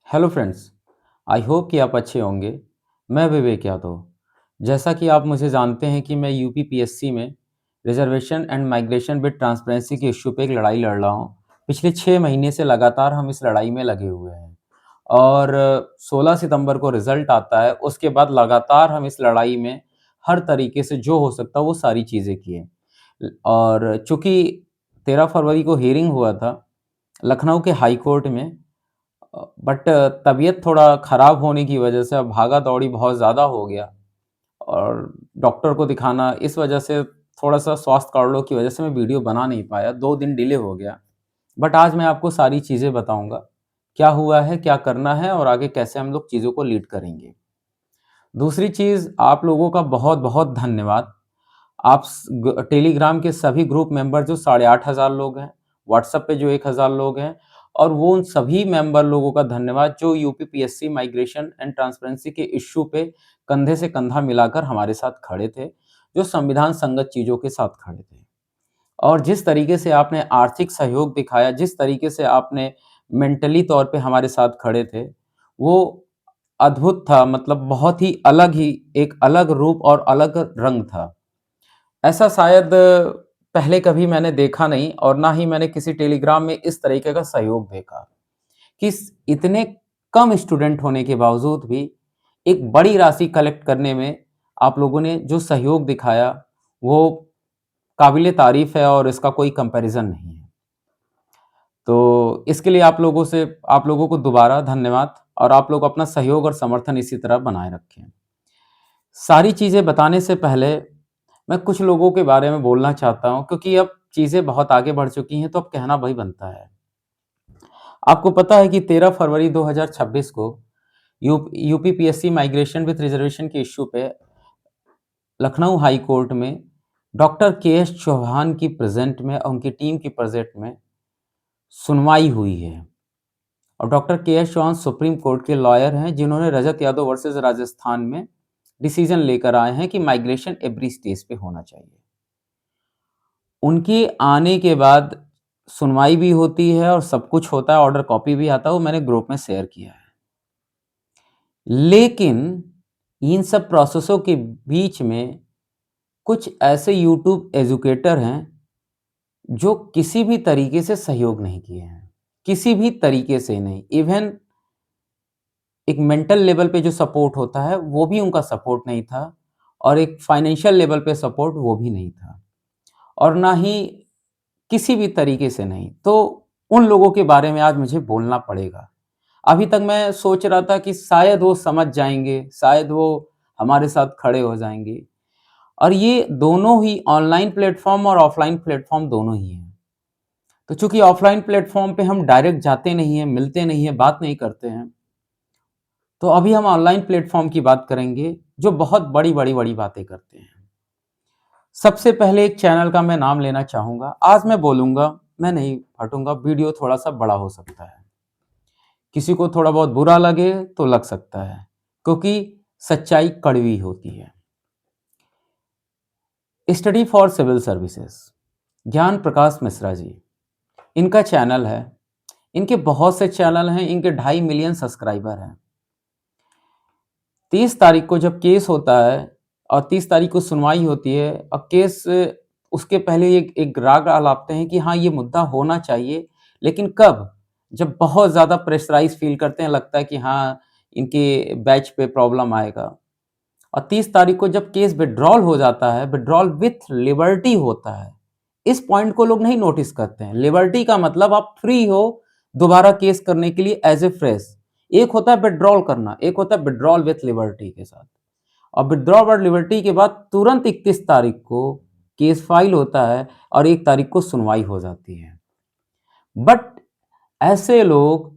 Hello friends. I hope कि आप अच्छे होंगे। मैं विवेक यादव। जैसा कि आप मुझे जानते हैं कि मैं यूपी पीएससी में reservation and migration with transparency के इश्यू पे एक लड़ाई लड़ रहा हूँ। पिछले 6 महीने से लगातार हम इस लड़ाई में लगे हुए हैं और 16 सितंबर को रिजल्ट आता है। उसके बाद लगातार हम इस लड़ाई में हर तरीके से जो हो सकता वो सारी चीज़ें किए। और चूंकि 13 फरवरी को हियरिंग हुआ था लखनऊ के हाई कोर्ट में, बट तबीयत थोड़ा ख़राब होने की वजह से अब भागा-दौड़ी बहुत ज़्यादा हो गया और डॉक्टर को दिखाना इस वजह से थोड़ा-सा स्वास्थ्य कारणों की वजह से मैं वीडियो बना नहीं पाया, 2 दिन डिले हो गया। बट आज मैं आपको सारी चीज़ें बताऊँगा, क्या हुआ है, क्या करना है और आगे कैसे हम लोग चीज़ों को लीड करेंगे। दूसरी चीज़, आप लोगों का बहुत-बहुत धन्यवाद। आप टेलीग्राम के सभी ग्रुप मेंबर जो 8,500 लोग हैं, व्हाट्सएप पे जो 1,000 लोग हैं और वो उन सभी मेंबर लोगों का धन्यवाद जो UP PSC migration and transparency के इश्यू पे कंधे से कंधा मिलाकर हमारे साथ खड़े थे, जो संविधान संगत चीज़ों के साथ खड़े थे। और जिस तरीके से आपने आर्थिक सहयोग दिखाया, जिस तरीके से आपने मेंटली तौर पे हमारे साथ खड़े थे, वो अद्भुत था। मतलब बहुत ही अलग ही एक अलग रूप और अलग रंग था। ऐसा शायद पहले कभी मैंने देखा नहीं और ना ही मैंने किसी टेलीग्राम में इस तरीके का सहयोग देखा कि इतने कम स्टूडेंट होने के बावजूद भी एक बड़ी राशि कलेक्ट करने में आप लोगों ने जो सहयोग दिखाया वो काबिले तारीफ है और इसका कोई कंपैरिजन नहीं है। तो इसके लिए आप लोगों को दोबारा धन्यवाद और आप लोग अपना सहयोग और समर्थन इसी तरह बनाए रखें। सारी चीज़ें बताने से पहले मैं कुछ लोगों के बारे में बोलना चाहता हूँ क्योंकि अब चीज़ें बहुत आगे बढ़ चुकी हैं तो अब कहना वही बनता है। आपको पता है कि 13 फरवरी 2026 को UP PSC migration with reservation के इश्यू पे लखनऊ हाई कोर्ट में डॉक्टर के एस चौहान की प्रेजेंट में और उनकी टीम की प्रेजेंट में सुनवाई हुई है। और डॉक्टर के एस चौहान सुप्रीम कोर्ट के लॉयर हैं जिन्होंने रजत यादव वर्सेस राजस्थान में डिसीजन लेकर आए हैं कि माइग्रेशन एवरी स्टेज पे होना चाहिए। उनके आने के बाद सुनवाई भी होती है और सब कुछ होता है, ऑर्डर कॉपी भी आता है, वो मैंने ग्रुप में शेयर किया है। लेकिन इन सब प्रोसेसों के बीच में कुछ ऐसे यूट्यूब एजुकेटर हैं जो किसी भी तरीके से सहयोग नहीं किए हैं, किसी भी तरीके से नहीं। इवन एक मेंटल लेवल पे जो सपोर्ट होता है वो भी उनका सपोर्ट नहीं था और एक फाइनेंशियल लेवल पे सपोर्ट वो भी नहीं था और ना ही किसी भी तरीके से नहीं। तो उन लोगों के बारे में आज मुझे बोलना पड़ेगा। अभी तक मैं सोच रहा था कि शायद वो समझ जाएँगे, शायद वो हमारे साथ खड़े हो जाएँगे और ये दोनों ही ऑनलाइन प्लेटफ़ॉर्म और ऑफ़लाइन प्लेटफ़ॉर्म दोनों ही हैं। तो चूँकि ऑफ़लाइन प्लेटफ़ॉर्म पे हम डायरेक्ट जाते नहीं हैं, मिलते नहीं हैं, बात नहीं करते हैं, तो अभी हम ऑनलाइन प्लेटफ़ॉर्म की बात करेंगे, जो बहुत बड़ी-बड़ी बातें करते हैं। सबसे पहले एक चैनल का मैं नाम लेना चाहूँगा। आज मैं बोलूँगा, मैं नहीं हटूँगा, वीडियो थोड़ा-सा बड़ा हो सकता है। किसी को थोड़ा बहुत बुरा लगे तो लग सकता है, क्योंकि सच्चाई कड़वी होती है। स्टडी फॉर सिविल सर्विसेज, ज्ञान प्रकाश मिश्रा जी, इनका चैनल है। इनके बहुत से चैनल हैं, इनके 2.5 मिलियन सब्सक्राइबर हैं। 30 तारीख को जब केस होता है और 30 तारीख को सुनवाई होती है और केस उसके पहले एक एक राग अलापते हैं कि हाँ, ये मुद्दा होना चाहिए, लेकिन कब? जब बहुत ज़्यादा प्रेशराइज़ फ़ील करते हैं, लगता है कि हाँ, इनके बैच पे प्रॉब्लम आएगा। और 30 तारीख को जब केस विथड्रॉल हो जाता है, विथड्रॉल विथ लिबर्टी होता है। इस पॉइंट को लोग नहीं नोटिस करते हैं। लिबर्टी का मतलब आप फ्री हो दोबारा केस करने के लिए एज़ ए फ्रेश। एक होता है विथड्रॉल करना, एक होता है विथड्रॉल विथ लिबर्टी के साथ। और विथड्रॉल विथ लिबर्टी के बाद तुरंत 31 तारीख को केस फाइल होता है और 1 तारीख को सुनवाई हो जाती है। बट ऐसे लोग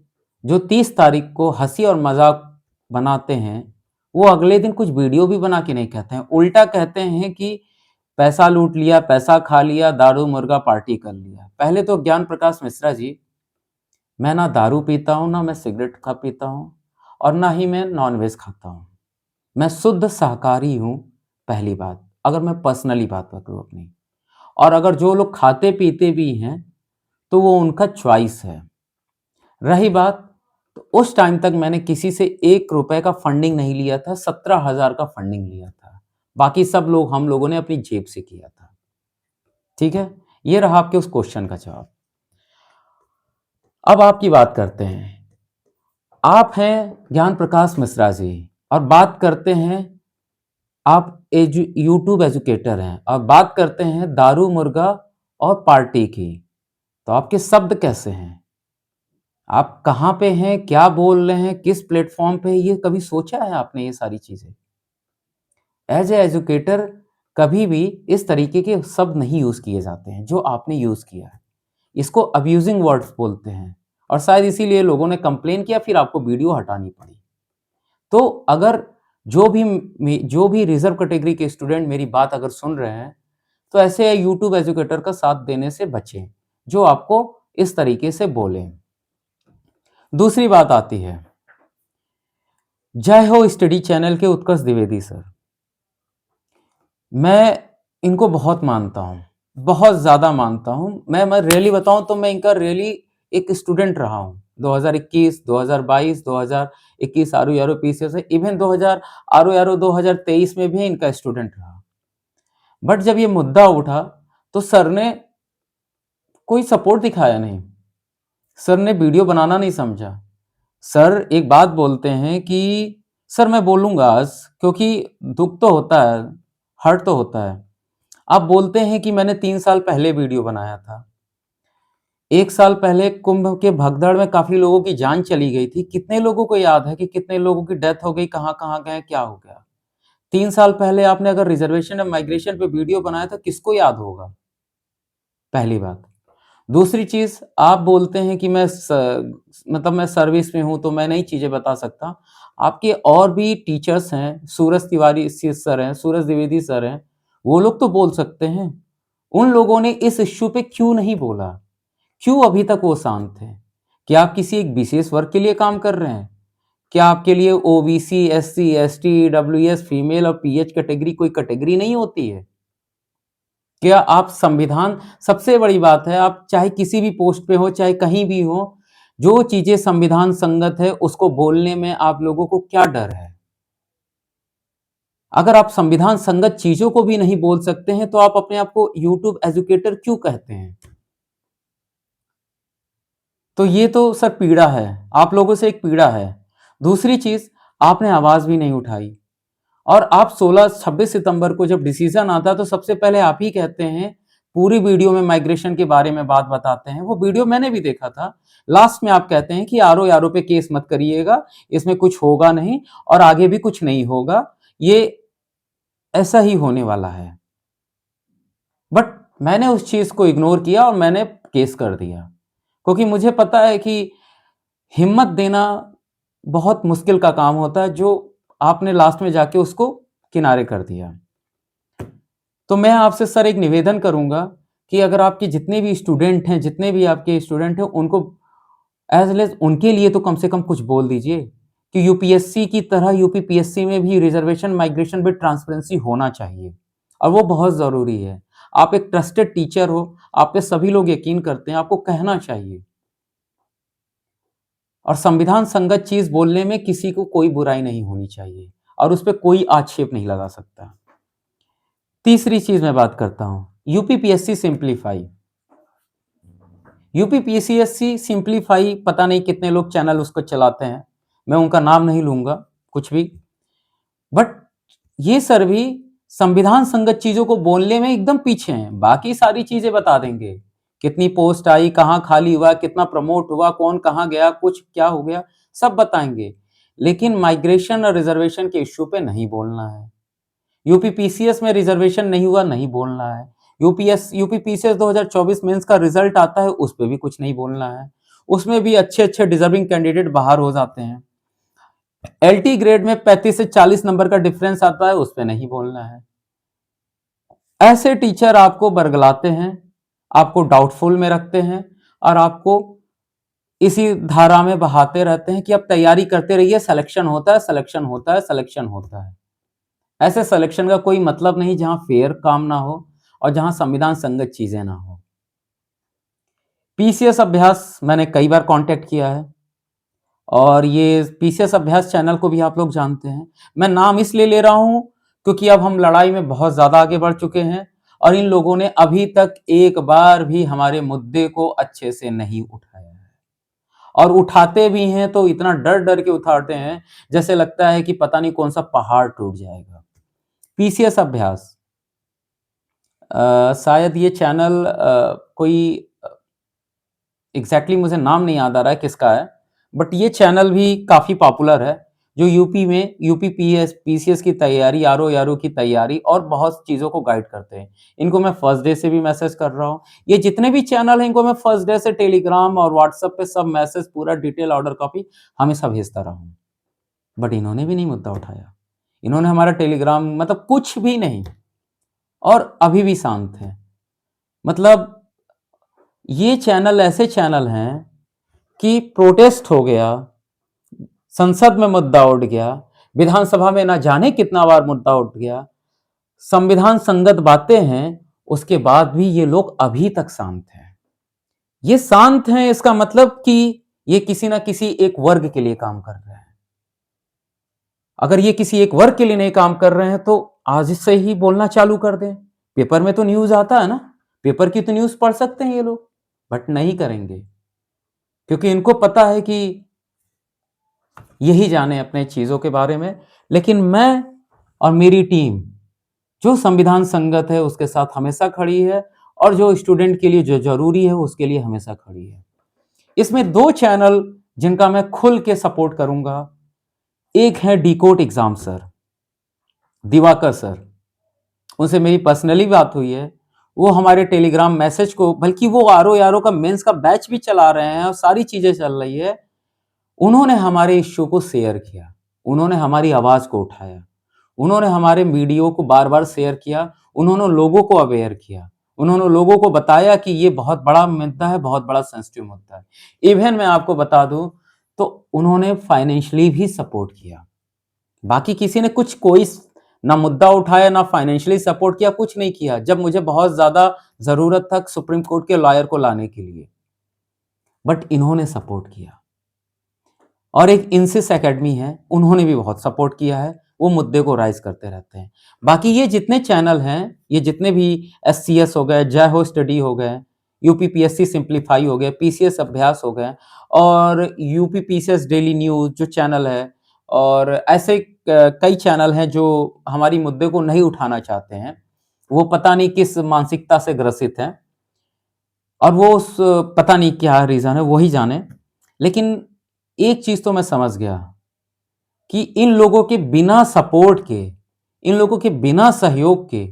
जो 30 तारीख को हँसी और मज़ाक बनाते हैं, वो अगले दिन कुछ वीडियो भी बना के नहीं कहते हैं। उल्टा कहते हैं कि पैसा लूट लिया, पैसा खा लिया, दारू मुर्गा पार्टी कर लिया। पहले तो ज्ञान प्रकाश मिश्रा जी, मैं ना दारू पीता हूँ, ना मैं सिगरेट पीता हूँ और ना ही मैं नॉन-वेज खाता हूँ। मैं शुद्ध शाकाहारी हूँ, पहली बात, अगर मैं पर्सनली बात करूँ अपनी। और अगर जो लोग खाते-पीते भी हैं, तो वो उनका चॉइस है। रही बात, तो उस टाइम तक मैंने किसी से 1 रुपए का फंडिंग नहीं लिया था, 17,000 का फंडिंग लिया था। बाकी सब लोग हम लोगों ने अपनी जेब से किया था। ठीक है? ये रहा आपके उस क्वेश्चन का जवाब। अब आपकी बात करते हैं। आप हैं ज्ञान प्रकाश मिश्रा जी और बात करते हैं, आप यूट्यूब एजुकेटर हैं और बात करते हैं दारू मुर्गा और पार्टी की। तो आपके शब्द कैसे हैं? आप कहाँ पे हैं? क्या बोल रहे हैं? किस प्लेटफ़ॉर्म पे हैं? ये कभी सोचा है आपने ये सारी चीज़ें? एज़ ए एजुकेटर कभी भी इस तरीके के शब्द नहीं यूज़ किए जाते हैं, जो आपने यूज़ किया है। इसको अब्यूज़िंग वर्ड्स बोलते हैं और शायद इसीलिए लोगों ने कंप्लेन किया, फिर आपको वीडियो हटानी पड़ी। तो अगर जो भी रिज़र्व कैटेगरी के स्टूडेंट मेरी बात अगर सुन रहे हैं, तो ऐसे यूट्यूब एजुकेटर का साथ देने से बचें, जो आपको इस तरीके से बोलें। दूसरी बात आती है, जय हो स्टडी चैनल के उत्कर्ष द्विवेदी सर। मैं इनको बहुत मानता हूँ, बहुत ज़्यादा मानता हूँ। मैं रियली बताऊँ तो मैं इनका रियली एक स्टूडेंट रहा हूँ। 2021, 2022, 2021 आरओ पीसीएस से, इवन 2000 आरओ 2023 में भी इनका स्टूडेंट रहा। बट जब ये मुद्दा उठा, तो सर ने कोई सपोर्ट दिखाया नहीं। सर ने वीडियो बनाना नहीं समझा। सर एक बात बोलते हैं कि सर मैं बोलूँगा आज, क्योंकि दुःख तो होता है, हर्ट तो होता है। आप बोलते हैं कि मैंने 3 साल पहले वीडियो बनाया था। 1 साल पहले कुंभ के भगदड़ में काफ़ी लोगों की जान चली गई थी। कितने लोगों को याद है कि कितने लोगों की डेथ हो गई, कहाँ-कहाँ गए, क्या हो गया? 3 साल पहले आपने अगर रिज़र्वेशन या माइग्रेशन पे वीडियो बनाया तो किसको याद होगा? पहली बात। दूसरी चीज़, आप बोलते हैं कि मतलब मैं सर्विस में हूँ, तो मैं नई चीज़ें बता सकता। आपके और भी टीचर्स हैं, सूरज तिवारी सर हैं, सूरज द्विवेदी सर हैं, वो लोग तो बोल सकते हैं। उन लोगों ने इस इश्यू पे क्यों नहीं बोला? क्यों अभी तक वो शांत थे? क्या आप किसी एक विशेष वर्ग के लिए काम कर रहे हैं? क्या आपके लिए OBC, SC, ST, EWS, female और पीएच कैटेगरी कोई कैटेगरी नहीं होती है? क्या आप संविधान, सबसे बड़ी बात है, आप चाहे किसी भी पोस्ट पे हो, चाहे कहीं भी हो, जो चीज़ें संविधान संगत है, उसको बोलने में आप लोगों को क्या डर है? अगर आप संविधान संगत चीज़ों को भी नहीं बोल सकते हैं, तो आप अपने आप को यूट्यूब एजुकेटर क्यों कहते हैं? तो ये तो सर पीड़ा है, आप लोगों से एक पीड़ा है। दूसरी चीज़, आपने आवाज़ भी नहीं उठाई और आप 16-26 सितंबर को जब डिसीज़न आता है, तो सबसे पहले आप ही कहते हैं, पूरी वीडियो में माइग्रेशन के बारे में बात बताते हैं। वो वीडियो मैंने भी देखा था। लास्ट में आप कहते हैं कि आरओ पे केस मत करिएगा, इसमें कुछ होगा नहीं और आगे भी कुछ नहीं होगा, ये ऐसा ही होने वाला है। बट मैंने उस चीज़ को इग्नोर किया और मैंने केस कर दिया, क्योंकि मुझे पता है कि हिम्मत देना बहुत मुश्किल का काम होता है, जो आपने लास्ट में जाके उसको किनारे कर दिया। तो मैं आपसे सर एक निवेदन करूँगा कि अगर आपके जितने भी स्टूडेंट हैं, जितने भी आपके स्टूडेंट हैं, उनको एज़ वेल एज़ उनके लिए तो कम से कम कुछ बोल दीजिए कि यूपीएससी की तरह यूपीपीएससी में भी रिज़र्वेशन माइग्रेशन विद ट्रांसपेरेंसी होना चाहिए और वो बहुत ज़रूरी है। आप एक ट्रस्टेड टीचर हो, आप पे सभी लोग यकीन करते हैं, आपको कहना चाहिए। और संविधान संगत चीज़ बोलने में किसी को कोई बुराई नहीं होनी चाहिए और उस पे कोई आक्षेप नहीं लगा सकता। तीसरी चीज़ मैं बात करता हूँ, यूपीपीएससी सिंप्लीफाई। यूपीपीएससी सिंप्लीफाई, पता नहीं कितने लोग चैनल उसको चलाते हैं, मैं उनका नाम नहीं लूँगा, कुछ भी। बट ये सर भी संविधान संगत चीज़ों को बोलने में एकदम पीछे हैं, बाकी सारी चीज़ें बता देंगे। कितनी पोस्ट आई, कहाँ खाली हुआ, कितना प्रमोट हुआ, कौन कहाँ गया, कुछ क्या हो गया, सब बताएँगे। लेकिन माइग्रेशन और रिज़र्वेशन के इश्यू पे नहीं बोलना है। यूपीपीसीएस में रिज़र्वेशन नहीं हुआ, नहीं बोलना है। यूपीपीसीएस 2024 मेंस का रिजल्ट आता है, उस पे भी कुछ नहीं बोलना है। उसमें भी अच्छे-अच्छे डिजर्विंग कैंडिडेट बाहर हो जाते हैं। एलटी ग्रेड में 35 से 40 नंबर का डिफरेंस आता है, उस पे नहीं बोलना है। ऐसे टीचर आपको बरगलाते हैं, आपको डाउटफुल में रखते हैं और आपको इसी धारा में बहाते रहते हैं कि आप तैयारी करते रहिए, सिलेक्शन होता है, सिलेक्शन होता है, सिलेक्शन होता है। ऐसे सिलेक्शन का कोई मतलब नहीं जहां फेयर काम ना हो और जहां संविधान संगत चीजें ना हो। पीसीएस अभ्यास मैंने कई बार कांटेक्ट किया है, और ये पीसीएस अभ्यास चैनल को भी आप लोग जानते हैं। मैं नाम इसलिए ले रहा हूँ क्योंकि अब हम लड़ाई में बहुत ज़्यादा आगे बढ़ चुके हैं और इन लोगों ने अभी तक एक बार भी हमारे मुद्दे को अच्छे से नहीं उठाया है। और उठाते भी हैं तो इतना डर-डर के उठाते हैं, जैसे लगता है कि पता नहीं कौन-सा पहाड़ टूट जाएगा। पीसीएस अभ्यास शायद ये चैनल कोई एग्ज़ैक्टली मुझे नाम नहीं याद आ रहा है किसका है, बट ये चैनल भी काफ़ी पॉपुलर है, जो यूपी में यूपी पीसीएस की तैयारी, आरओ की तैयारी और बहुत चीज़ों को गाइड करते हैं। इनको मैं फर्स्ट डे से भी मैसेज कर रहा हूँ। ये जितने भी चैनल हैं, इनको मैं फर्स्ट डे से टेलीग्राम और व्हाट्सएप पे सब मैसेज पूरा डिटेल ऑर्डर कॉपी हमेशा भेजता रहा हूँ। बट इन्होंने भी नहीं मुद्दा उठाया। इन्होंने हमारा टेलीग्राम मतलब कुछ भी नहीं और अभी भी शांत हैं। मतलब ये चैनल ऐसे चैनल हैं कि प्रोटेस्ट हो गया, संसद में मुद्दा उठ गया, विधानसभा में ना जाने कितना बार मुद्दा उठ गया, संविधान संगत बातें हैं, उसके बाद भी ये लोग अभी तक शांत हैं। ये शांत हैं इसका मतलब कि ये किसी ना किसी एक वर्ग के लिए काम कर रहे हैं। अगर ये किसी एक वर्ग के लिए नहीं काम कर रहे हैं तो आज से ही बोलना चालू कर दें। पेपर में तो न्यूज़ आता है ना, पेपर की तो न्यूज़ पढ़ सकते हैं ये लोग, बट नहीं करेंगे। क्योंकि इनको पता है कि यही जाने अपने चीज़ों के बारे में। लेकिन मैं और मेरी टीम जो संविधान संगत है उसके साथ हमेशा खड़ी है और जो स्टूडेंट के लिए जो ज़रूरी है उसके लिए हमेशा खड़ी है। इसमें 2 चैनल जिनका मैं खुल के सपोर्ट करूँगा, एक है decode exam sir, Diwakar sir, उनसे मेरी पर्सनली बात हुई है। वो हमारे टेलीग्राम मैसेज को बल्कि वो आरओ का मेंस का बैच भी चला रहे हैं और सारी चीज़ें चल रही है। उन्होंने हमारे इश्यू को शेयर किया, उन्होंने हमारी आवाज़ को उठाया, उन्होंने हमारे वीडियो को बार-बार शेयर किया, उन्होंने लोगों को अवेयर किया, उन्होंने लोगों को बताया कि ये बहुत बड़ा मुद्दा है, बहुत बड़ा सेंसिटिव मुद्दा है। इवन मैं आपको बता दूँ तो उन्होंने फाइनेंशियली भी सपोर्ट किया। बाकी किसी ने कुछ कोई ना मुद्दा उठाया, ना फाइनेंशियली सपोर्ट किया, कुछ नहीं किया। जब मुझे बहुत ज़्यादा ज़रूरत था सुप्रीम कोर्ट के लॉयर को लाने के लिए, बट इन्होंने सपोर्ट किया। और एक इंसिस एकेडमी है, उन्होंने भी बहुत सपोर्ट किया है, वो मुद्दे को राइज़ करते रहते हैं। बाकी ये जितने चैनल हैं, ये जितने भी एससीएस हो गए, जय हो स्टडी हो गए, यूपीपीएससी सिंप्लीफाई हो गए, पीसीएस अभ्यास हो गए और यूपी पीसीएस डेली न्यूज़ जो चैनल है और ऐसे कई चैनल हैं जो हमारी मुद्दे को नहीं उठाना चाहते हैं। वो पता नहीं किस मानसिकता से ग्रसित हैं और वो उस पता नहीं क्या रीज़न है, वो ही जाने। लेकिन एक चीज़ तो मैं समझ गया कि इन लोगों के बिना सपोर्ट के, इन लोगों के बिना सहयोग के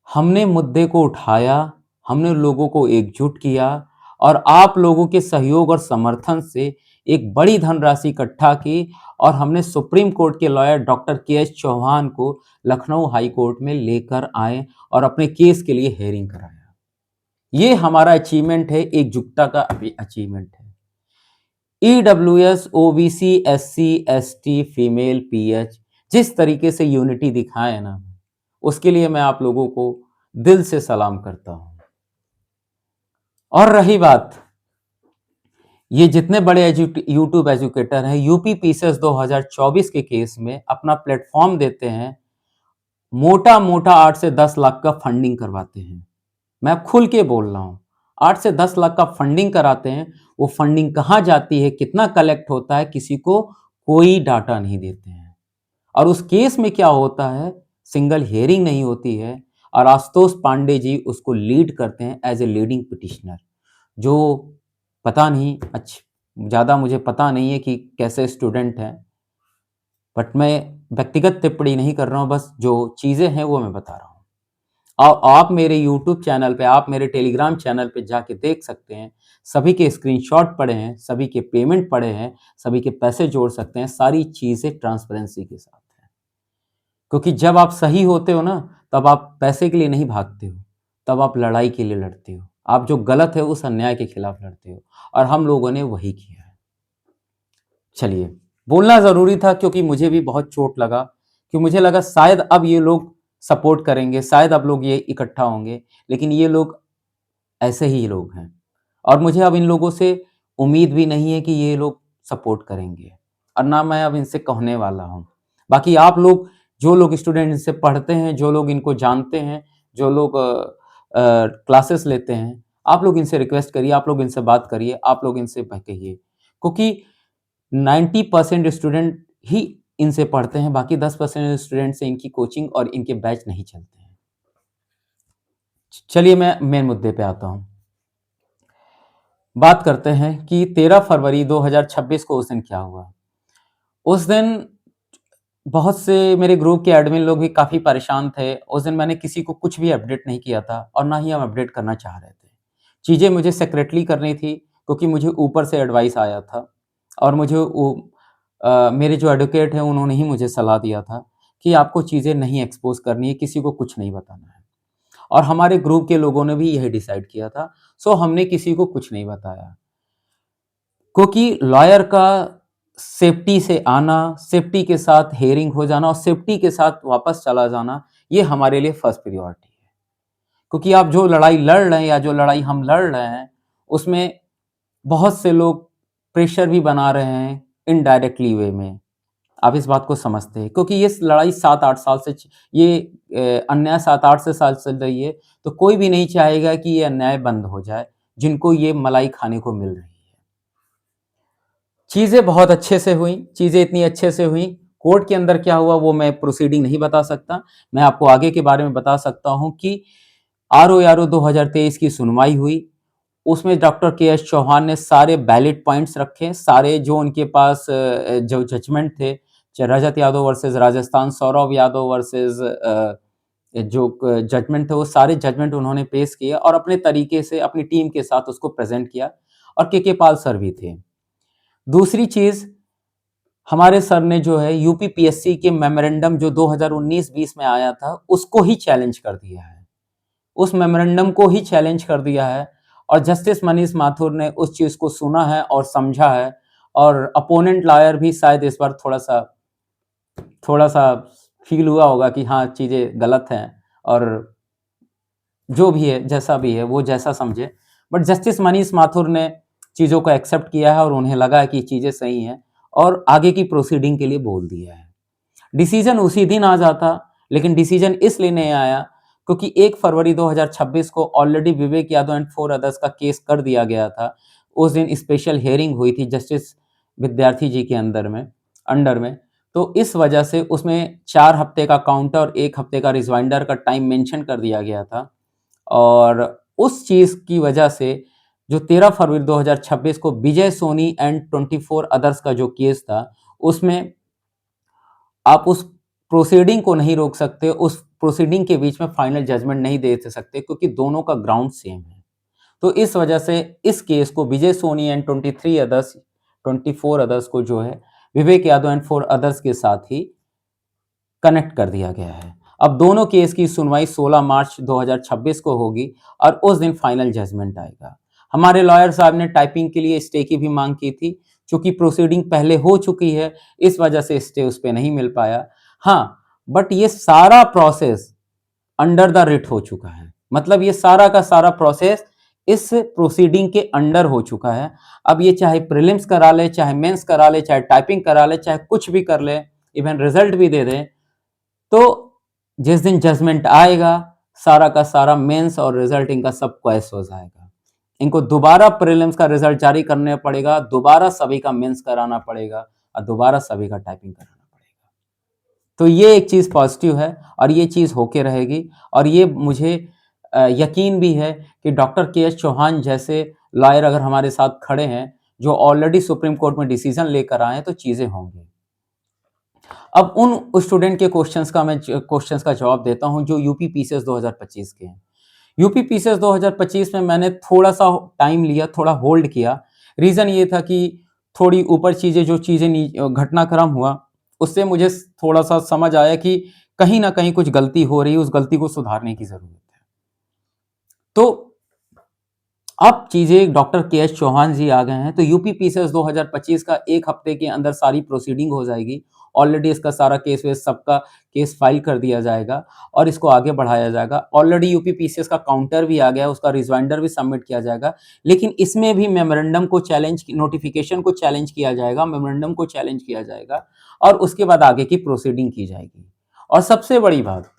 हमने मुद्दे को उठाया, हमने लोगों को एकजुट किया और आप लोगों के सहयोग और समर्थन से एक बड़ी धनराशि इकट्ठा की और हमने सुप्रीम कोर्ट के लॉयर डॉक्टर के.एस. चौहान को लखनऊ हाई कोर्ट में लेकर आए और अपने केस के लिए हियरिंग कराया। ये हमारा अचीवमेंट है, एकजुटता का अचीवमेंट है। EWS, OBC, SC, ST, female, pH जिस तरीके से यूनिटी दिखाए ना, उसके लिए मैं आप लोगों को दिल से सलाम करता हूं। और रही बात, ये जितने बड़े यूट्यूब एजुकेटर हैं, यूपी पीसीएस 2024 के केस में अपना प्लेटफॉर्म देते हैं, मोटा-मोटा 8 से 10 लाख का फंडिंग करवाते हैं। मैं खुल के बोल रहा हूँ, 8 से 10 लाख का फंडिंग कराते हैं, वो फंडिंग कहाँ जाती है, कितना कलेक्ट होता है, किसी को कोई डाटा नहीं देते हैं। और उस केस में क्या होता है, सिंगल हियरिंग नहीं होती है और आशुतोष पांडे जी उसको लीड करते हैं एज़ ए लीडिंग पिटिशनर, जो पता नहीं ज़्यादा मुझे पता नहीं है कि कैसे स्टूडेंट हैं, बट मैं व्यक्तिगत टिप्पणी नहीं कर रहा हूँ, बस जो चीज़ें हैं वो मैं बता रहा हूँ। आप मेरे यूट्यूब चैनल पे, आप मेरे टेलीग्राम चैनल पे जाके देख सकते हैं, सभी के स्क्रीनशॉट पड़े हैं, सभी के पेमेंट पड़े हैं, सभी के पैसे जोड़ सकते हैं, सारी चीज़ें ट्रांसपेरेंसी के साथ हैं। क्योंकि जब आप सही होते हो ना, तब आप पैसे के लिए नहीं भागते हो, तब आप लड़ाई के लिए लड़ते हो। आप जो गलत है उस अन्याय के खिलाफ लड़ते हो और हम लोगों ने वही किया है। चलिए, बोलना ज़रूरी था क्योंकि मुझे भी बहुत चोट लगा, कि मुझे लगा शायद अब ये लोग सपोर्ट करेंगे, शायद अब लोग ये इकट्ठा होंगे, लेकिन ये लोग ऐसे ही लोग हैं और मुझे अब इन लोगों से उम्मीद भी नहीं है कि ये लोग सपोर्ट करेंगे और ना मैं अब इनसे कहने वाला हूँ। बाकी आप लोग, जो लोग स्टूडेंट इनसे पढ़ते हैं, जो लोग इनको जानते हैं, जो लोग क्लासेस लेते हैं, आप लोग इनसे रिक्वेस्ट करिए, आप लोग इनसे बात करिए, आप लोग इनसे कहिए, क्योंकि 90% स्टूडेंट ही इनसे पढ़ते हैं, बाकी 10% स्टूडेंट से इनकी कोचिंग और इनके बैच नहीं चलते हैं। चलिए मैं मेन मुद्दे पे आता हूँ। बात करते हैं कि 13 फरवरी 2026 को उस दिन क्या हुआ। उस दिन बहुत से मेरे ग्रुप के एडमिन लोग भी काफ़ी परेशान थे। उस दिन मैंने किसी को कुछ भी अपडेट नहीं किया था और ना ही हम अपडेट करना चाह रहे थे। चीज़ें मुझे सीक्रेटली करनी थी क्योंकि मुझे ऊपर से एडवाइस आया था और मुझे मेरे जो एडवोकेट हैं उन्होंने ही मुझे सलाह दिया था कि आपको चीज़ें नहीं एक्सपोज़ करनी है, किसी को कुछ नहीं बताना है। और हमारे ग्रुप के लोगों ने भी यही डिसाइड किया था, सो हमने किसी को कुछ नहीं बताया। क्योंकि लॉयर का सेफ्टी से आना, सेफ्टी के साथ हियरिंग हो जाना और सेफ्टी के साथ वापस चला जाना, ये हमारे लिए फर्स्ट प्रायोरिटी है। क्योंकि आप जो लड़ाई लड़ रहे हैं या जो लड़ाई हम लड़ रहे हैं, उसमें बहुत से लोग प्रेशर भी बना रहे हैं इनडायरेक्टली वे में। आप इस बात को समझते हैं क्योंकि ये लाइफ 7-8 साल से ये अन्याय 7-8 से साल चल रही है, तो कोई भी नहीं चाहेगा कि ये अन्याय बंद हो जाए, जिनको ये मलाई खाने को मिल रही है। चीज़ें बहुत अच्छे से हुई, चीज़ें इतनी अच्छे से हुई, कोर्ट के अंदर क्या हुआ वो मैं प्रोसीडिंग नहीं बता सकता। मैं आपको आगे के बारे में बता सकता हूँ कि आरओ 2023 की सुनवाई हुई। उसमें डॉक्टर के एस चौहान ने सारे वैलिड पॉइंट्स रखे, सारे जो उनके पास जो जजमेंट थे, चाहे रजत यादव वर्सेस राजस्थान, सौरभ यादव वर्सेस जो जजमेंट थे, वो सारे जजमेंट उन्होंने पेश किए और अपने तरीके से अपनी टीम के साथ उसको प्रेजेंट किया और के पाल सर भी थे। दूसरी चीज़, हमारे सर ने जो है यूपी पीएससी के मेमोरेंडम जो 2019-20 में आया था, उसको ही चैलेंज कर दिया है। उस मेमोरेंडम को ही चैलेंज कर दिया है और जस्टिस मनीष माथुर ने उस चीज़ को सुना है और समझा है और अपोनेंट लॉयर भी शायद इस बार थोड़ा-सा फ़ील हुआ होगा कि हाँ, चीज़ें गलत हैं और जो भी है, जैसा भी है, वो जैसा समझे। बट जस्टिस मनीष माथुर ने चीज़ों को एक्सेप्ट किया है और उन्हें लगा है कि चीज़ें सही हैं और आगे की प्रोसीडिंग के लिए बोल दिया है। डिसीजन उसी दिन आ जाता, लेकिन डिसीजन इसलिए नहीं आया क्योंकि 1 फरवरी 2026 को already Vivek Yadav and 4 others का केस कर दिया गया था। उस दिन स्पेशल हियरिंग हुई थी जस्टिस विद्यार्थी जी के अंडर में। तो इस वजह से उसमें 4 हफ्ते का काउंटर और 1 हफ्ते का रिजवाइंडर का टाइम मेंशन कर दिया गया था और उस चीज़ की वजह से जो 13 फरवरी 2026 को विजय सोनी एंड 24 अदर्स का जो केस था, उसमें आप उस प्रोसीडिंग को नहीं रोक सकते, उस प्रोसीडिंग के बीच में फाइनल जजमेंट नहीं दे सकते क्योंकि दोनों का ग्राउंड सेम है। तो इस वजह से इस केस को विजय सोनी एंड 24 अदर्स को जो है विवेक यादव एंड 4 अदर्स के साथ ही कनेक्ट कर दिया गया है। अब दोनों केस की सुनवाई 16 मार्च 2026 को होगी और उस दिन फाइनल जजमेंट आएगा। हमारे लॉयर साहब ने टाइपिंग के लिए स्टे की भी मांग की थी, चूंकि प्रोसीडिंग पहले हो चुकी है, इस वजह से स्टे उस पे नहीं मिल पाया। हाँ, बट ये सारा प्रोसेस अंडर द रिट हो चुका है, मतलब ये सारा का सारा प्रोसेस इस प्रोसीडिंग के अंडर हो चुका है। अब ये चाहे प्रीलिम्स करा ले, चाहे मेंस करा ले, चाहे टाइपिंग करा ले, चाहे कुछ भी कर ले, इवन रिजल्ट भी दे दे, तो जिस दिन जजमेंट आएगा, सारा का सारा मेंस और रिजल्ट इनका सब क्वैश हो जाएगा। इनको दोबारा प्रीलिम्स का रिजल्ट जारी करना पड़ेगा, दोबारा सभी का मेंस कराना पड़ेगा और दोबारा सभी का टाइपिंग कराना पड़ेगा। तो ये एक चीज़ पॉजिटिव है और ये चीज़ होके रहेगी और ये मुझे यकीन भी है कि डॉक्टर के एस चौहान जैसे लॉयर अगर हमारे साथ खड़े हैं, जो ऑलरेडी सुप्रीम कोर्ट में डिसीजन लेकर आए हैं, तो चीज़ें होंगी। अब उन स्टूडेंट के क्वेश्चंस का जवाब देता हूं जो यूपी पीसीएस 2025 के हैं। यूपी पीसीएस 2025 में मैंने थोड़ा-सा टाइम लिया, थोड़ा होल्ड किया। रीज़न ये था कि थोड़ी ऊपर घटनाक्रम हुआ, उससे मुझे थोड़ा-सा समझ आया कि कहीं न कहीं कुछ गलती हो रही है, उस गलती को सुधारने की ज़रूरत है। तो अब चीज़ें डॉक्टर के एस चौहान जी आ गए हैं, तो यूपी पीसीएस 2025 का 1 हफ्ते के अंदर सारी प्रोसीडिंग हो जाएगी। ऑलरेडी इसका सारा केस वेस सबका केस फाइल कर दिया जाएगा और इसको आगे बढ़ाया जाएगा। ऑलरेडी यूपी पीसीएस का काउंटर भी आ गया है, उसका रिजवाइंडर भी सबमिट किया जाएगा। लेकिन इसमें भी मेमोरेंडम को चैलेंज नोटिफ़िकेशन को चैलेंज किया जाएगा, मेमोरेंडम को चैलेंज किया जाएगा और उसके बाद आगे की प्रोसीडिंग की जाएगी। और सबसे बड़ी बात,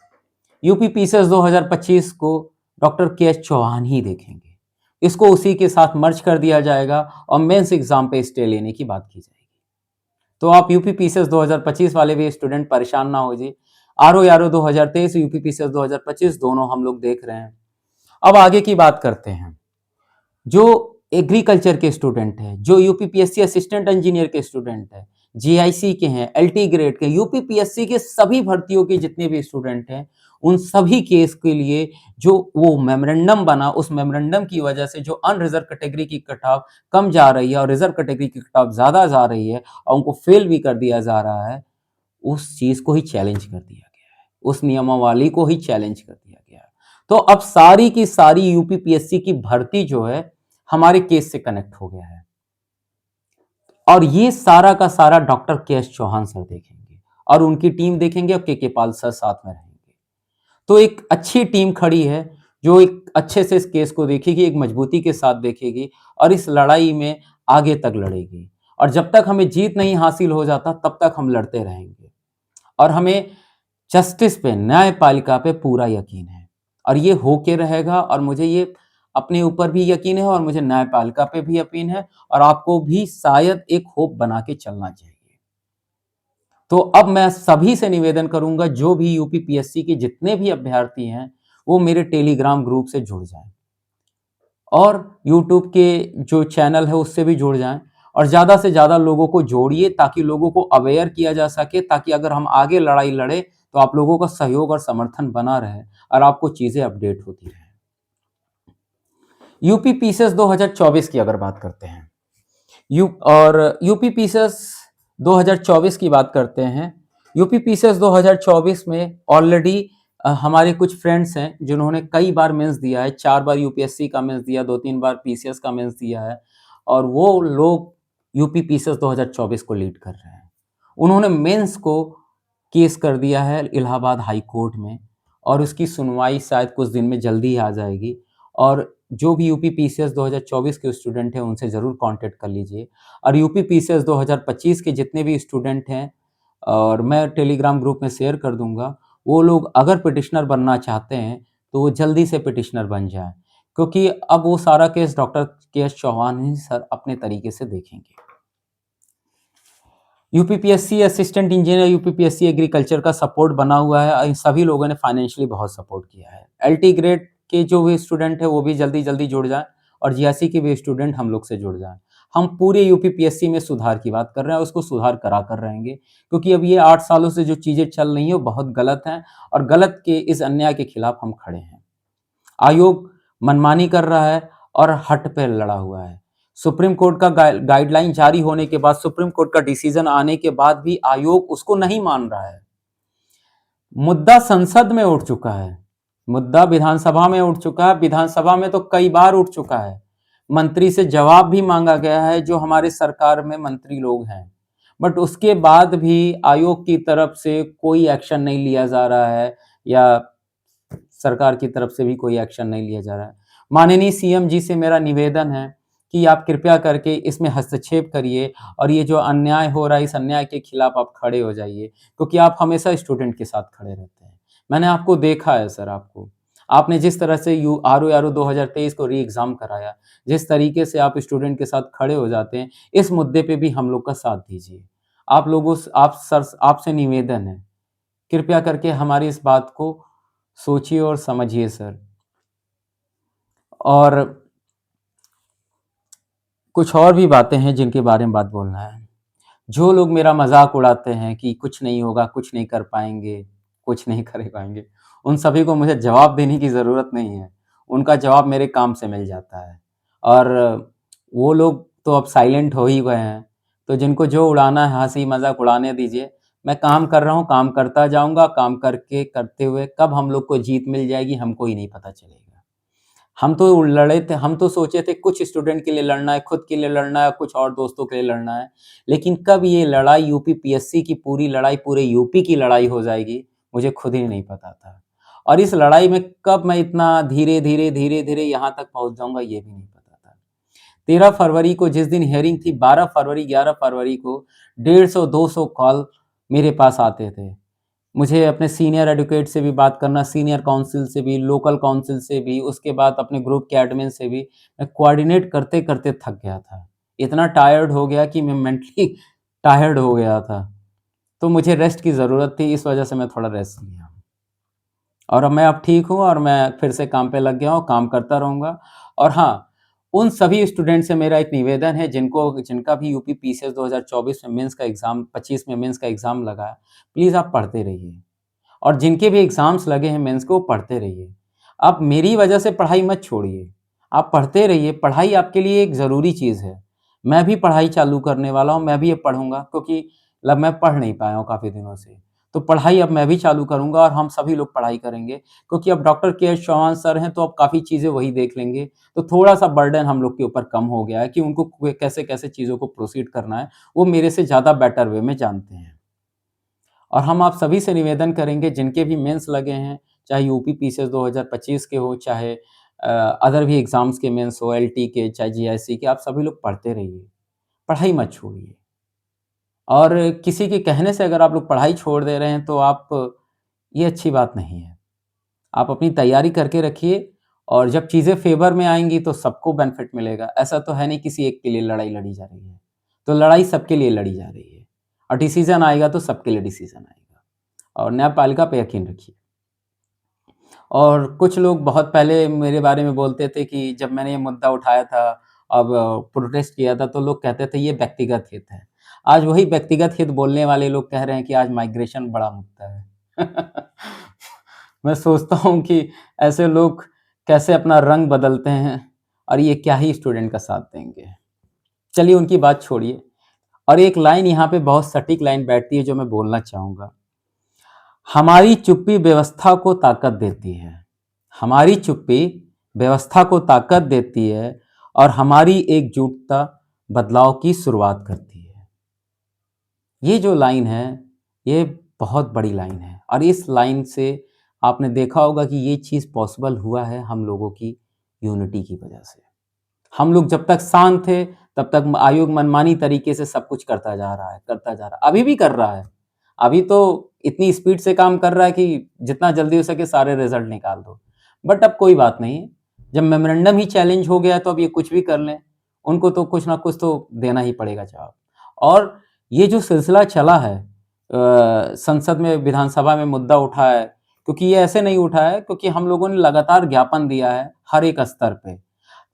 यूपी पीसीएस 2025 को डॉक्टर के एस चौहान ही देखेंगे। इसको उसी के साथ मर्ज कर दिया जाएगा और मेंस एग्जाम पे स्टे लेने की बात की जाएगी। तो आप यूपी पीसीएस 2025 वाले भी स्टूडेंट परेशान ना हो जी। आरओ यारो 2023 यूपी पीसीएस 2025 दोनों हम लोग देख रहे हैं। अब आगे की बात करते हैं। जो एग्रीकल्चर के स्टूडेंट हैं, जो यूपीपीएससी असिस्टेंट इंजीनियर के स्टूडेंट हैं, जीआईसी के हैं, एलटी ग्रेड के, यूपीपीएससी के सभी भर्तियों के जितने भी स्टूडेंट हैं, उन सभी केस के लिए जो वो मेमोरेंडम बना, उस मेमोरेंडम की वजह से जो अनरिजर्व कैटेगरी की कट-ऑफ कम जा रही है और रिजर्व कैटेगरी की कट-ऑफ ज़्यादा जा रही है और उनको फेल भी कर दिया जा रहा है, उस चीज़ को ही चैलेंज कर दिया गया है। उस नियमावली को ही चैलेंज कर दिया गया है। तो अब सारी की सारी यूपीपीएससी की भर्ती जो है हमारे केस से कनेक्ट हो गया है और ये सारा का सारा डॉक्टर के एस चौहान सर देखेंगे और उनकी टीम देखेंगे और के पाल सर साथ में रहेंगे। तो एक अच्छी टीम खड़ी है जो एक अच्छे से इस केस को देखेगी, एक मजबूती के साथ देखेगी और इस लड़ाई में आगे तक लड़ेगी। और जब तक हमें जीत नहीं हासिल हो जाता तब तक हम लड़ते रहेंगे और हमें जस्टिस पे, न्यायपालिका पे पूरा यकीन है और ये होके रहेगा और मुझे ये अपने ऊपर भी यकीन है और मुझे न्यायपालिका पे भी यकीन है और आपको भी शायद एक होप बना के चलना चाहिए। तो अब मैं सभी से निवेदन करूंगा जो भी यूपी पीएससी के जितने भी अभ्यर्थी हैं, वो मेरे टेलीग्राम ग्रुप से जुड़ जाएँ और यूट्यूब के जो चैनल है उससे भी जुड़ जाएँ और ज़्यादा से ज़्यादा लोगों को जोड़िए ताकि लोगों को अवेयर किया जा सके, ताकि अगर हम आगे लड़ाई लड़े तो आप लोगों का सहयोग और समर्थन बना रहे और आपको चीज़ें अपडेट होती रहें। यूपी पीसीएस 2024 की अगर बात करते हैं, यूपी पीसीएस 2024 की बात करते हैं। यूपी पीसीएस 2024 में ऑलरेडी हमारे कुछ फ्रेंड्स हैं जिन्होंने कई बार मेंस दिया है, 4 बार यूपीएससी का मेंस दिया, 2-3 बार पीसीएस का मेंस दिया है और वो लोग यूपी पीसीएस 2024 को लीड कर रहे हैं। उन्होंने मेंस को केस कर दिया है इलाहाबाद हाई कोर्ट में और उसकी सुनवाई शायद कुछ दिन में जल्दी ही आ जाएगी और जो भी यूपी पीसीएस 2024 के स्टूडेंट हैं उनसे ज़रूर कांटेक्ट कर लीजिए और यूपी पीसीएस 2025 के जितने भी स्टूडेंट हैं और मैं टेलीग्राम ग्रुप में शेयर कर दूंगा, वो लोग अगर पिटिशनर बनना चाहते हैं तो वो जल्दी से पिटिशनर बन जाएं क्योंकि अब वो सारा केस डॉक्टर के एस चौहान ही सर अपने तरीके से देखेंगे। UPPSC assistant engineer, UPPSC agriculture का सपोर्ट बना हुआ है। इन सभी लोगों ने फाइनेंशियली बहुत सपोर्ट किया है। एलटी ग्रेड के जो भी स्टूडेंट है वो भी जल्दी-जल्दी जुड़ जाएँ और जीआईसी के भी स्टूडेंट हम लोग से जुड़ जाएँ। हम पूरे यूपीपीएससी में सुधार की बात कर रहे हैं, उसको सुधार करा कर रहेंगे क्योंकि अब ये 8 सालों से जो चीज़ें चल रही हैं वो बहुत गलत हैं और गलत के इस अन्याय के खिलाफ हम खड़े हैं। आयोग मनमानी कर रहा है और हठ पे लड़ा हुआ है। सुप्रीम कोर्ट का गाइडलाइन जारी होने के बाद, सुप्रीम कोर्ट का डिसीजन आने के बाद भी आयोग उसको नहीं मान रहा है। मुद्दा संसद में उठ चुका है, मुद्दा विधानसभा में उठ चुका है, विधानसभा में तो कई बार उठ चुका है। मंत्री से जवाब भी मांगा गया है जो हमारे सरकार में मंत्री लोग हैं, बट उसके बाद भी आयोग की तरफ से कोई एक्शन नहीं लिया जा रहा है या सरकार की तरफ से भी कोई एक्शन नहीं लिया जा रहा है। माननीय सीएम जी से मेरा निवेदन है कि आप कृपया करके इसमें हस्तक्षेप करिए और ये जो अन्याय हो रहा है, इस अन्याय के खिलाफ आप खड़े हो जाइए क्योंकि आप हमेशा स्टूडेंट के साथ खड़े रहते हैं। मैंने आपको देखा है सर आपको। आपने जिस तरह से आरओ 2023 को री एग्ज़ाम कराया, जिस तरीके से आप स्टूडेंट के साथ खड़े हो जाते हैं, इस मुद्दे पे भी हम लोग का साथ दीजिए। आप लोगों से आपसे निवेदन है, कृपया करके हमारी इस बात को सोचिए और समझिए सर। और कुछ और भी बातें हैं जिनके बारे में बात बोलना है। जो लोग मेरा मज़ाक उड़ाते हैं कि कुछ नहीं होगा, कुछ नहीं कर पाएँगे, कुछ नहीं कर पाएँगे, उन सभी को मुझे जवाब देने की ज़रूरत नहीं है। उनका जवाब मेरे काम से मिल जाता है और वो लोग तो अब साइलेंट हो ही गए हैं। तो जिनको जो उड़ाना है हँसी-मज़ाक उड़ाने दीजिए। मैं काम कर रहा हूँ, काम करता जाऊँगा, काम करके करते हुए कब हम लोग को जीत मिल जाएगी हमको ही नहीं पता चलेगा। हम तो लड़े थे, हम तो सोचे थे कुछ स्टूडेंट के लिए लड़ना है, खुद के लिए लड़ना है, कुछ और दोस्तों के लिए लड़ना है। लेकिन कब ये लड़ाई यूपी पीएससी की पूरी लड़ाई पूरे यूपी की लड़ाई हो जाएगी, मुझे खुद ही नहीं पता था। और इस लड़ाई में कब मैं इतना धीरे-धीरे, धीरे-धीरे यहाँ तक पहुँच जाऊँगा, ये भी नहीं पता था। 13 फरवरी को जिस दिन हियरिंग थी, 12 फरवरी, 11 फरवरी को 150-200 कॉल मेरे पास आते थे। मुझे अपने सीनियर एडवोकेट से भी बात करना, सीनियर काउंसिल से भी, लोकल काउंसिल से भी, उसके बाद अपने ग्रुप के एडमिन से भी, मैं कोऑर्डिनेट करते-करते थक गया था। इतना टायर्ड हो गया कि मैं मेंटली टायर्ड हो गया था। तो मुझे रेस्ट की ज़रूरत थी, इस वजह से मैं थोड़ा रेस्ट लिया। और अब मैं अब ठीक हूँ और मैं फिर से काम पे लग गया हूँ, काम करता रहूँगा। और हाँ, उन सभी स्टूडेंट से मेरा एक निवेदन है जिनका भी यूपी पीसीएस 2024 में मेंस का एग्ज़ाम 25 में मेंस का एग्ज़ाम लगा है, प्लीज़ आप पढ़ते रहिए। और जिनके भी एग्ज़ाम्स लगे हैं मेंस के, वो पढ़ते रहिए। आप मेरी वजह से पढ़ाई मत छोड़िए। आप पढ़ते रहिए, पढ़ाई आपके लिए एक ज़रूरी चीज़ है। मैं भी पढ़ाई चालू करने वाला हूँ, मैं भी अब पढ़ूँगा क्योंकि मैं पढ़ नहीं पाया हूँ काफ़ी दिनों से। तो पढ़ाई अब मैं भी चालू करूँगा और हम सभी लोग पढ़ाई करेंगे क्योंकि अब डॉक्टर के एस चौहान सर हैं, तो अब काफ़ी चीज़ें वही देख लेंगे। तो थोड़ा-सा बर्डन हम लोग के ऊपर कम हो गया है कि उनको कैसे-कैसे चीज़ों को प्रोसीड करना है, वो मेरे से ज़्यादा बेटर वे में जानते हैं। और हम आप सभी से निवेदन करेंगे जिनके भी मेंस लगे हैं, चाहे यूपी पीसीएस 2025 के हो, चाहे अदर भी एग्ज़ाम्स के मेंस हो, एलटी के, चाहे जीआईसी के, आप सभी लोग पढ़ते रहिए, पढ़ाई मत छोड़िए। और किसी के कहने से अगर आप लोग पढ़ाई छोड़ दे रहे हैं तो आप ये अच्छी बात नहीं है। आप अपनी तैयारी करके रखिए और जब चीज़ें फ़ेवर में आएँगी तो सबको बेनिफिट मिलेगा। ऐसा तो है नहीं किसी एक के लिए लड़ाई लड़ी जा रही है। तो लड़ाई सबके लिए लड़ी जा रही है और डिसीज़न आएगा तो सबके लिए डिसीज़न आएगा। और न्यायपालिका पे यकीन रखिए। और कुछ लोग बहुत पहले मेरे बारे में बोलते थे कि जब मैंने ये मुद्दा उठाया था, अब प्रोटेस्ट किया था, तो लोग कहते थे ये व्यक्तिगत हित है। आज वही व्यक्तिगत हित बोलने वाले लोग कह रहे हैं कि आज माइग्रेशन बड़ा मुद्दा है। मैं सोचता हूँ कि ऐसे लोग कैसे अपना रंग बदलते हैं और ये क्या ही स्टूडेंट का साथ देंगे। चलिए उनकी बात छोड़िए और एक लाइन यहाँ पे बहुत सटीक लाइन बैठती है जो मैं बोलना चाहूँगा। हमारी चुप्पी व्यवस्था को ताकत देती है। हमारी चुप्पी व्यवस्था को ताकत देती है और हमारी एकजुटता बदलाव की शुरुआत करती है। ये जो लाइन है, ये बहुत बड़ी लाइन है और इस लाइन से आपने देखा होगा कि ये चीज़ पॉसिबल हुआ है हम लोगों की यूनिटी की वजह से। हम लोग जब तक शांत थे, तब तक आयोग मनमानी तरीके से सब कुछ करता जा रहा है, करता जा रहा है। अभी भी कर रहा है। अभी तो इतनी स्पीड से काम कर रहा है कि जितना जल्दी हो सके सारे रिज़ल्ट निकाल दो। बट अब कोई बात नहीं, जब मेमोरेंडम ही चैलेंज हो गया है तो अब ये कुछ भी कर लें, उनको तो कुछ ना कुछ तो देना ही पड़ेगा जवाब। और ये जो सिलसिला चला है संसद में, विधानसभा में मुद्दा उठा है, क्योंकि ये ऐसे नहीं उठा है क्योंकि हम लोगों ने लगातार ज्ञापन दिया है हर एक स्तर पे।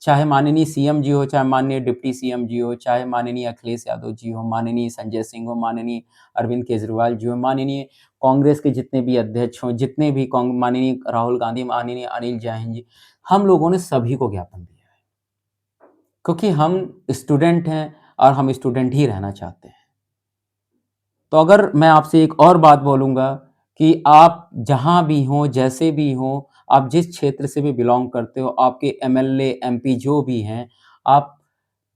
चाहे माननीय सीएम जी हो, चाहे माननीय डिप्टी सीएम जी हो, चाहे माननीय अखिलेश यादव जी हो, माननीय संजय सिंह हो, माननीय अरविंद केजरीवाल जी हो, माननीय कांग्रेस के जितने भी अध्यक्ष हों, जितने भी माननीय राहुल गांधी, माननीय अनिल जैन जी, हम लोगों ने सभी को ज्ञापन दिया है। क्योंकि हम स्टूडेंट हैं और हम स्टूडेंट ही रहना चाहते हैं। तो अगर मैं आपसे एक और बात बोलूँगा कि आप जहाँ भी हों, जैसे भी हों, आप जिस क्षेत्र से भी बिलॉन्ग करते हो, आपके एमएलए, एमपी जो भी हैं, आप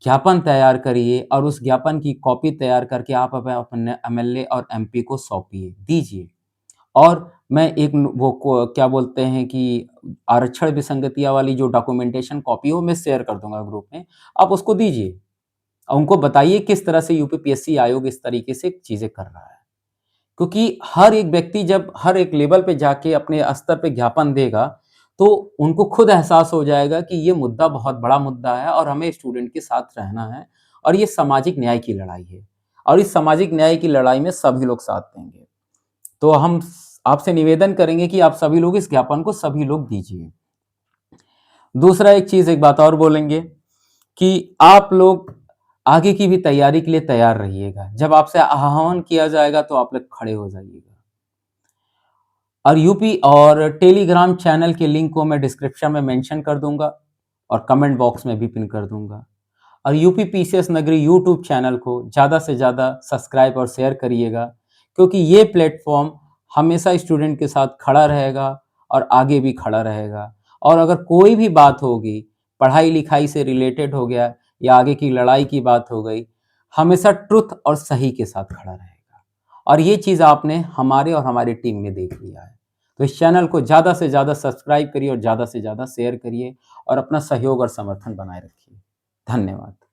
ज्ञापन तैयार करिए और उस ज्ञापन की कॉपी तैयार करके आप अपने एमएलए और एमपी को सौंपिए, दीजिए। और मैं एक न वो को क्या बोलते हैं कि आरक्षण विसंगतियाँ वाली जो डॉक्यूमेंटेशन कॉपी है, वो मैं शेयर कर दूँगा ग्रुप में, आप उसको दीजिए। उनको बताइए किस तरह से यूपीपीएससी आयोग इस तरीके से चीज़ें कर रहा है। क्योंकि हर एक व्यक्ति जब हर एक लेवल पे जाके अपने स्तर पे ज्ञापन देगा, तो उनको खुद एहसास हो जाएगा कि ये मुद्दा बहुत बड़ा मुद्दा है और हमें स्टूडेंट के साथ रहना है और ये सामाजिक न्याय की लड़ाई है और इस सामाजिक न्याय की लड़ाई में सभी लोग साथ देंगे। तो हम आपसे निवेदन करेंगे कि आप सभी लोग इस ज्ञापन को सभी लोग दीजिए। दूसरा एक चीज़ एक बात और बोलेंगे कि आप लोग आगे की भी तैयारी के लिए तैयार रहिएगा। जब आपसे आह्वान किया जाएगा तो आप लोग खड़े हो जाइएगा। और यूपी और टेलीग्राम चैनल के लिंक को मैं डिस्क्रिप्शन में मेंशन कर दूँगा और कमेंट बॉक्स में भी पिन कर दूँगा। और यूपी पीसीएस नगरी यूट्यूब चैनल को ज़्यादा से ज़्यादा सब्सक्राइब और शेयर करिएगा क्योंकि ये प्लेटफ़ॉर्म हमेशा स्टूडेंट के साथ खड़ा रहेगा और आगे भी खड़ा रहेगा। और अगर कोई भी बात होगी, पढ़ाई-लिखाई से रिलेटेड हो गया या आगे की लड़ाई की बात हो गई, हमेशा ट्रुथ और सही के साथ खड़ा रहेगा। और ये चीज़ आपने हमारे और हमारी टीम में देख लिया है। तो इस चैनल को ज़्यादा से ज़्यादा सब्सक्राइब करिए और ज़्यादा से ज़्यादा शेयर करिए और अपना सहयोग और समर्थन बनाए रखिए। धन्यवाद।